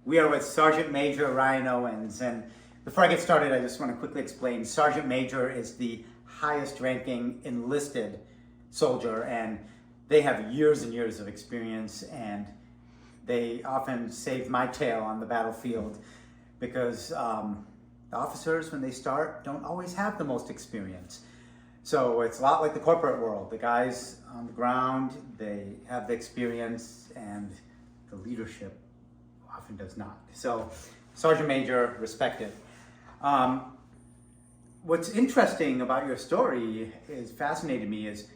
We are with Sergeant Major Ryan Owens. And before I get started, I just want to quickly explain. Sergeant Major is the highest ranking enlisted soldier, and they have years and years of experience, and they often save my tail on the battlefield because the officers, when they start, don't always have the most experience. So it's a lot like the corporate world. The guys on the ground, they have the experience, and the leadership often does not. So Sergeant Major, respected. What's interesting about your story is fascinated me is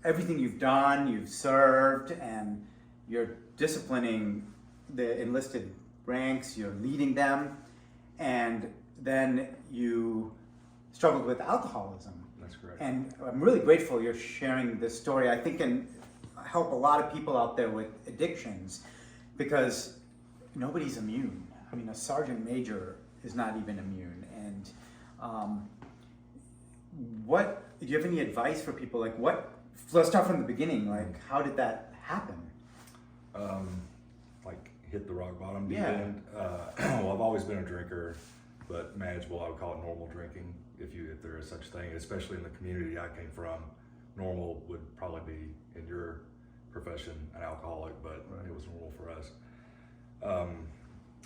everything you've done, you've served, and you're disciplining the enlisted ranks, you're leading them, and then you struggled with alcoholism. That's correct. And I'm really grateful you're sharing this story. I think can help a lot of people out there with addictions because nobody's immune. I mean, a sergeant major is not even immune. And what do you have any advice for people? Like, let's start from the beginning. Like, how did that happen? Like hit the rock bottom deep Yeah. end. Well, I've always been a drinker, but manageable. I would call it normal drinking, if there is such thing. Especially in the community I came from, normal would probably be in your profession an alcoholic, but Right. It was normal for us.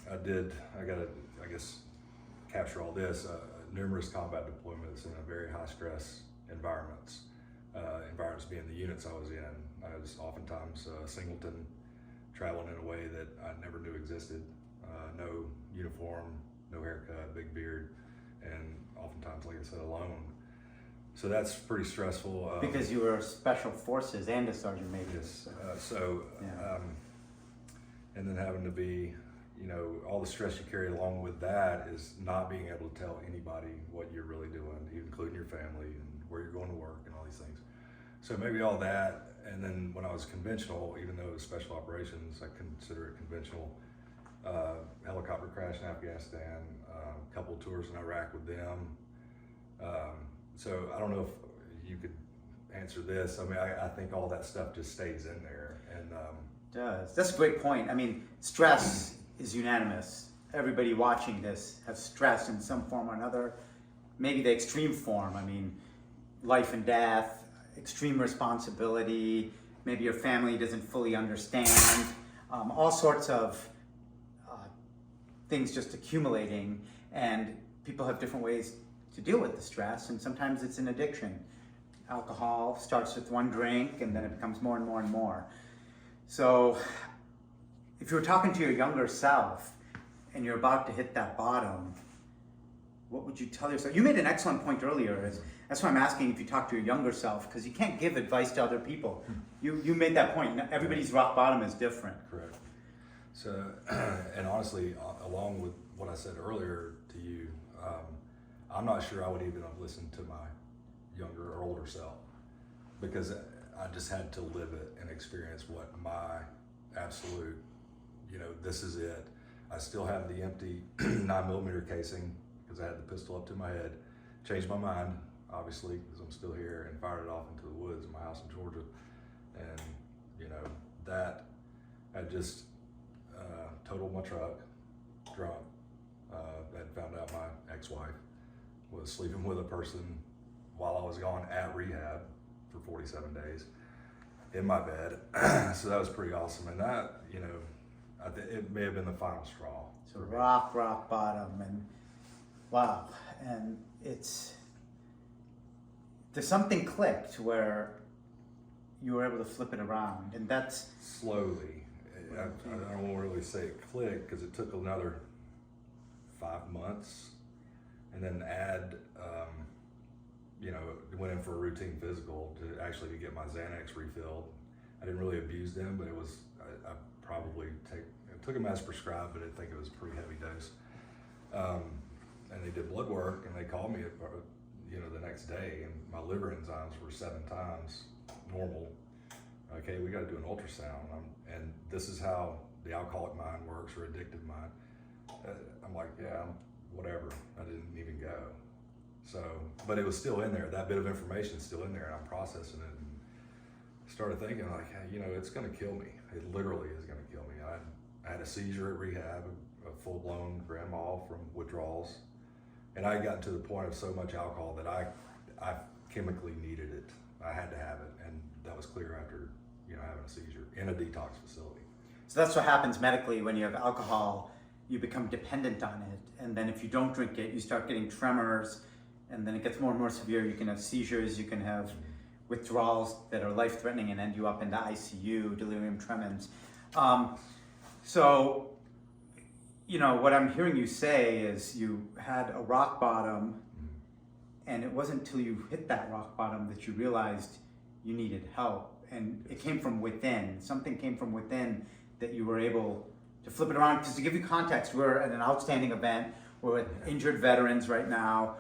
I gotta, I guess, capture all this. Numerous combat deployments in a very high stress environments. Environments being the units I was in. I was oftentimes singleton, traveling in a way that I never knew existed. No uniform, no haircut, big beard, and oftentimes, like I said, alone. So that's pretty stressful. Because you were special forces and a sergeant major. Yes. Yeah. And then having to be, all the stress you carry along with that is not being able to tell anybody what you're really doing, including your family and where you're going to work and all these things. So maybe all that, and then when I was conventional, even though it was special operations, I consider it conventional. Helicopter crash in Afghanistan, a couple tours in Iraq with them. So I don't know if you could answer this. I mean, I think all that stuff just stays in there. And Does. That's a great point. I mean, stress is unanimous. Everybody watching this has stress in some form or another. Maybe the extreme form. I mean, life and death, extreme responsibility. Maybe your family doesn't fully understand. All sorts of things just accumulating, and people have different ways to deal with the stress, and sometimes it's an addiction. Alcohol starts with one drink, and then it becomes more and more and more. So if you were talking to your younger self and you're about to hit that bottom, what would you tell yourself? You made an excellent point earlier. That's why I'm asking if you talk to your younger self, because you can't give advice to other people. You made that point. Everybody's rock bottom is different. Correct. So, and honestly, along with what I said earlier to you, I'm not sure I would even have listened to my younger or older self, because I just had to live it and experience what my absolute, this is it. I still have the empty 9mm casing because I had the pistol up to my head. Changed my mind, obviously, because I'm still here, and fired it off into the woods in my house in Georgia. And, that I just totaled my truck, drunk. I found out my ex-wife was sleeping with a person while I was gone at rehab for 47 days in my bed. So that was pretty awesome. And that, I think it may have been the final straw. So rock bottom, and wow. And there's something clicked where you were able to flip it around, and that's slowly. I don't really say it clicked because it took another 5 months, and then went in for a routine physical to actually get my Xanax refilled. I didn't really abuse them, but I probably took them as prescribed, but I think it was a pretty heavy dose. And they did blood work, and they called me, the next day, and my liver enzymes were 7 times normal. Okay, we got to do an ultrasound. And this is how the alcoholic mind works, or addictive mind. I'm like, yeah, whatever. I didn't even go. So, but it was still in there. That bit of information is still in there, and I'm processing it. And started thinking like, hey, it's going to kill me. It literally is going to kill me. I had a seizure at rehab, a full-blown grand mal from withdrawals. And I got to the point of so much alcohol that I chemically needed it. I had to have it. And that was clear after, having a seizure in a detox facility. So that's what happens medically when you have alcohol. You become dependent on it. And then if you don't drink it, you start getting tremors. And then it gets more and more severe. You can have seizures. You can have withdrawals that are life-threatening and end you up into ICU, delirium tremens. So, what I'm hearing you say is you had a rock bottom, and it wasn't until you hit that rock bottom that you realized you needed help. And it came from within. Something came from within that you were able to flip it around. Because to give you context, we're at an outstanding event. We're with injured veterans right now.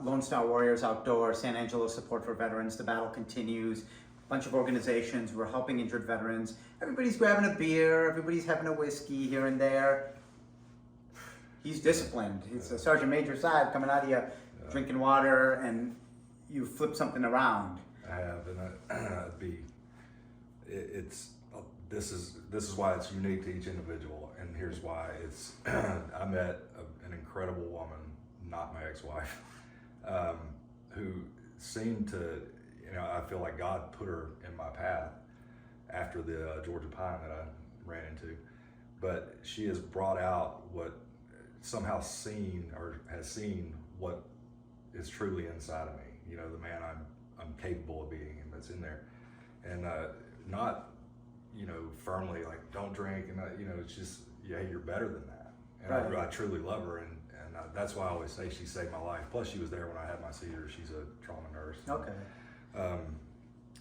Lone Star Warriors Outdoor, San Angelo Support for Veterans. The battle continues. A bunch of organizations. We're helping injured veterans. Everybody's grabbing a beer. Everybody's having a whiskey here and there. He's disciplined. He's a Sergeant Major side coming out of you, drinking water, and you flip something around. I have, and this is why it's unique to each individual, and here's why. It's I met an incredible woman, not my ex-wife, who seemed to, I feel like God put her in my path after the Georgia Pine that I ran into, but she has brought out what somehow has seen what is truly inside of me. The man I'm capable of being, and that's in there, and not firmly like don't drink, and it's just you're better than that, and Right. I truly love her, and that's why I always say she saved my life. Plus she was there when I had my seizure. She's a trauma nurse. Okay.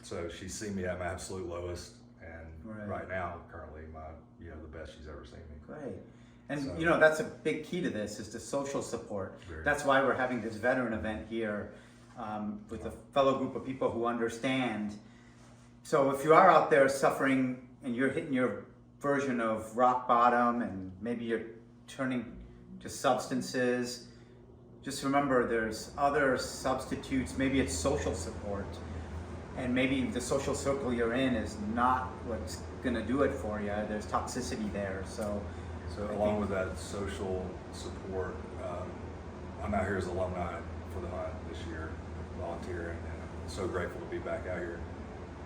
So she's seen me at my absolute lowest, and Right. right now currently my the best she's ever seen me. Great. And So- that's a big key to this is the social support. Very. That's why we're having this veteran event here with a fellow group of people who understand. So if you are out there suffering and you're hitting your version of rock bottom and maybe you're turning to substances, just remember there's other substitutes. Maybe it's social support, and maybe the social circle you're in is not what's gonna do it for you. There's toxicity there. So Along with that social support, I'm out here as alumni for the hunt this year, volunteering, and I'm so grateful to be back out here.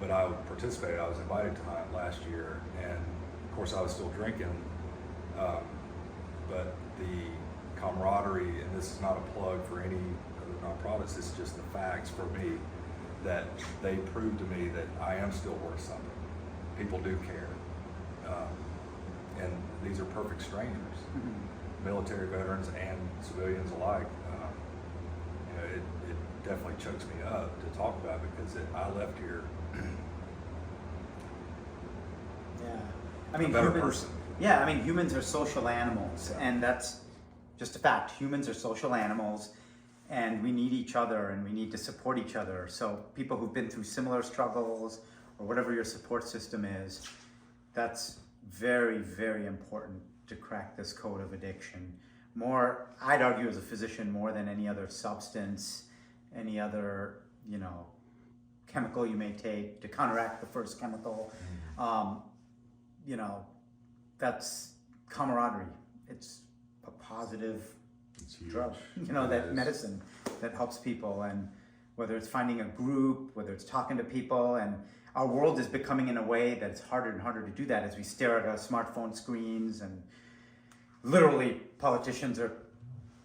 But I participated. I was invited to hunt last year, and of course I was still drinking. But the camaraderie, and this is not a plug for any other nonprofits, it's just the facts for me that they proved to me that I am still worth something. People do care. And these are perfect strangers, military veterans and civilians alike. It definitely chokes me up to talk about because I left here yeah, I mean a better humans. person. Yeah, I mean humans are social animals, and that's just a fact. Humans are social animals, and we need each other, and we need to support each other. So people who've been through similar struggles, or whatever your support system is, that's very, very important to crack this code of addiction. More, I'd argue as a physician, more than any other substance, any other, chemical you may take to counteract the first chemical. That's camaraderie. It's a positive It's huge. drug, It that is. medicine that helps people, and whether it's finding a group, whether it's talking to people, and our world is becoming in a way that it's harder and harder to do that as we stare at our smartphone screens, and literally politicians are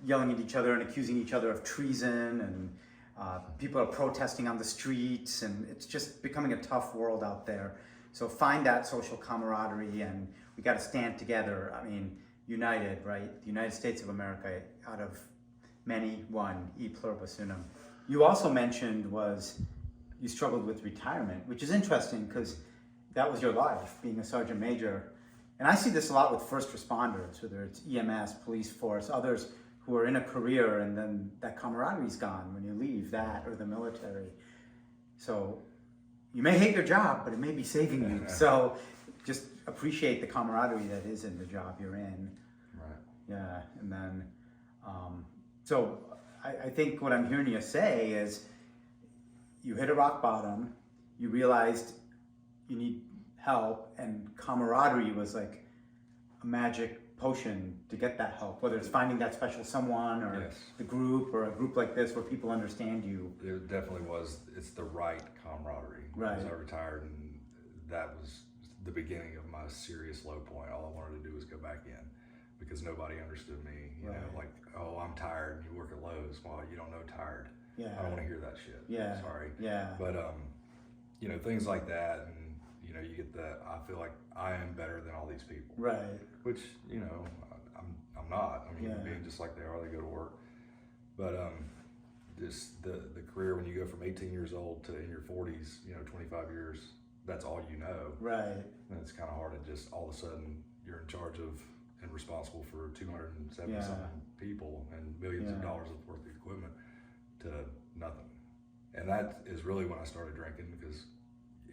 yelling at each other and accusing each other of treason, and people are protesting on the streets, and it's just becoming a tough world out there. So find that social camaraderie, and we got to stand together. I mean, united, right? The United States of America, out of many, one, e pluribus unum. You also mentioned you struggled with retirement, which is interesting because that was your life, being a sergeant major. And I see this a lot with first responders, whether it's EMS, police force, others who are in a career, and then that camaraderie's gone when you leave that or the military. So you may hate your job, but it may be saving you. So just appreciate the camaraderie that is in the job you're in. Right. Yeah, and then, so I think what I'm hearing you say is you hit a rock bottom, you realized you need help, and camaraderie was like a magic potion to get that help, whether it's finding that special someone or Yes. the group or a group like this where people understand you. It definitely was. It's the right camaraderie. Right. Because I retired, and that was the beginning of my serious low point. All I wanted to do was go back in because nobody understood me. You know, Right. like, oh, I'm tired. You work at Lowe's. Well, you don't know tired. Yeah. I don't want to hear that shit. Yeah. Sorry. Yeah. But you know, things like that, and you know, you get that. I feel like I am better than all these people. Right. Which, you know, I'm not. I'm human Yeah. being just like they are. They go to work. But just the career, when you go from 18 years old to in your 40s, you know, 25 years, that's all you know. Right. And it's kind of hard to just all of a sudden you're in charge of and responsible for 270 Yeah. something people and millions of Yeah. dollars worth of equipment to nothing. And that is really when I started drinking, because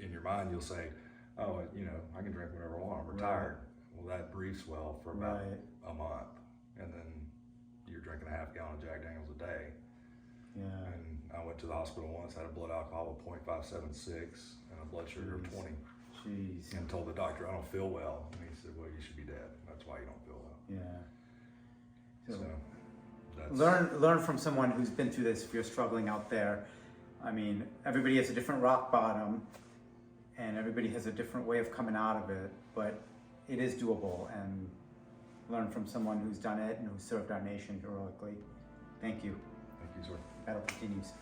in your mind you'll say, oh, you know, I can drink whenever I want. I'm retired. Well, that briefs well for about Right. a month, and then you're drinking a half gallon of Jack Daniels a day. Yeah. And I went to the hospital once, had a blood alcohol of 0.576 and a blood sugar of Jeez. 20, Jeez. and told the doctor I don't feel well. And he said, well, you should be dead. That's why you don't feel well. Yeah. So that's Learn from someone who's been through this if you're struggling out there. I mean, everybody has a different rock bottom and everybody has a different way of coming out of it, but it is doable, and learn from someone who's done it and who served our nation heroically. Thank you. Thank you, sir. Battle continues.